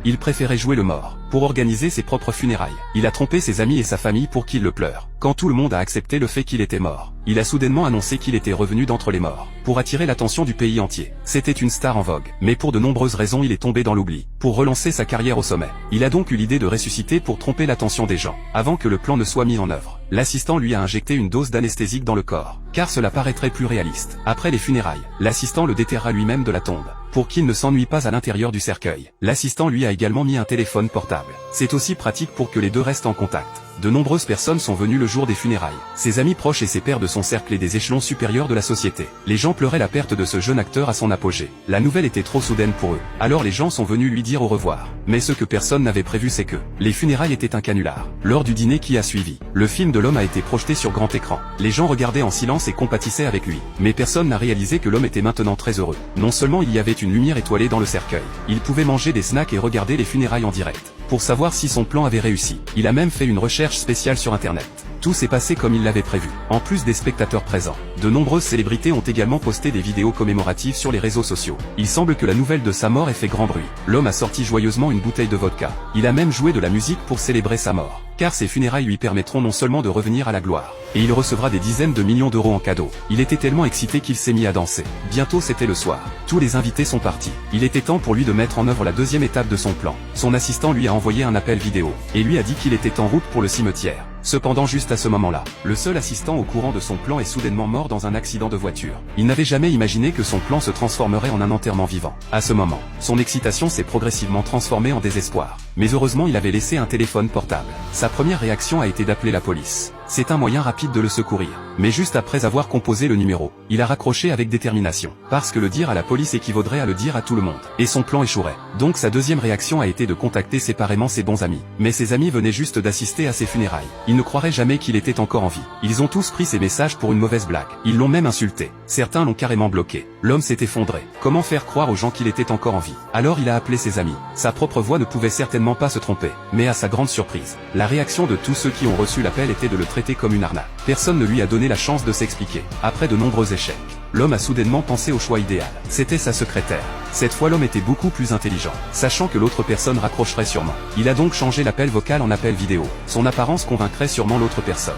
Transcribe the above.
Il préférait jouer le mort, pour organiser ses propres funérailles. Il a trompé ses amis et sa famille pour qu'ils le pleurent. Quand tout le monde a accepté le fait qu'il était mort, il a soudainement annoncé qu'il était revenu d'entre les morts, pour attirer l'attention du pays entier. C'était une star en vogue, mais pour de nombreuses raisons il est tombé dans l'oubli. Pour relancer sa carrière au sommet, il a donc eu l'idée de ressusciter pour tromper l'attention des gens, avant que le plan ne soit mis en œuvre. L'assistant lui a injecté une dose d'anesthésique dans le corps, car cela paraîtrait plus réaliste. Après les funérailles, l'assistant le déterra lui-même de la tombe, pour qu'il ne s'ennuie pas à l'intérieur du cercueil. L'assistant lui a également mis un téléphone portable. C'est aussi pratique pour que les deux restent en contact. De nombreuses personnes sont venues le jour des funérailles. Ses amis proches et ses pairs de son cercle et des échelons supérieurs de la société. Les gens pleuraient la perte de ce jeune acteur à son apogée. La nouvelle était trop soudaine pour eux. Alors les gens sont venus lui dire au revoir. Mais ce que personne n'avait prévu, c'est que les funérailles étaient un canular. Lors du dîner qui a suivi, le film de l'homme a été projeté sur grand écran. Les gens regardaient en silence et compatissaient avec lui. Mais personne n'a réalisé que l'homme était maintenant très heureux. Non seulement il y avait une lumière étoilée dans le cercueil, il pouvait manger des snacks et regarder les funérailles en direct. Pour savoir si son plan avait réussi, il a même fait une recherche spéciale sur internet. Tout s'est passé comme il l'avait prévu. En plus des spectateurs présents, de nombreuses célébrités ont également posté des vidéos commémoratives sur les réseaux sociaux. Il semble que la nouvelle de sa mort ait fait grand bruit. L'homme a sorti joyeusement une bouteille de vodka. Il a même joué de la musique pour célébrer sa mort, car ses funérailles lui permettront non seulement de revenir à la gloire, et il recevra des dizaines de millions d'euros en cadeau. Il était tellement excité qu'il s'est mis à danser. Bientôt c'était le soir. Tous les invités sont partis. Il était temps pour lui de mettre en œuvre la deuxième étape de son plan. Son assistant lui a envoyé un appel vidéo, et lui a dit qu'il était en route pour le cimetière. Cependant juste à ce moment-là, le seul assistant au courant de son plan est soudainement mort dans un accident de voiture. Il n'avait jamais imaginé que son plan se transformerait en un enterrement vivant. À ce moment, son excitation s'est progressivement transformée en désespoir. Mais heureusement il avait laissé un téléphone portable. Sa première réaction a été d'appeler la police. C'est un moyen rapide de le secourir. Mais juste après avoir composé le numéro, il a raccroché avec détermination. Parce que le dire à la police équivaudrait à le dire à tout le monde. Et son plan échouerait. Donc sa deuxième réaction a été de contacter séparément ses bons amis. Mais ses amis venaient juste d'assister à ses funérailles. Ils ne croiraient jamais qu'il était encore en vie. Ils ont tous pris ses messages pour une mauvaise blague. Ils l'ont même insulté. Certains l'ont carrément bloqué. L'homme s'est effondré. Comment faire croire aux gens qu'il était encore en vie? Alors il a appelé ses amis. Sa propre voix ne pouvait certainement pas se tromper. Mais à sa grande surprise, la réaction de tous ceux qui ont reçu l'appel était de le traiter comme une arnaque. Personne ne lui a donné la chance de s'expliquer. Après de nombreux échecs, l'homme a soudainement pensé au choix idéal. C'était sa secrétaire. Cette fois l'homme était beaucoup plus intelligent, sachant que l'autre personne raccrocherait sûrement. Il a donc changé l'appel vocal en appel vidéo. Son apparence convaincrait sûrement l'autre personne.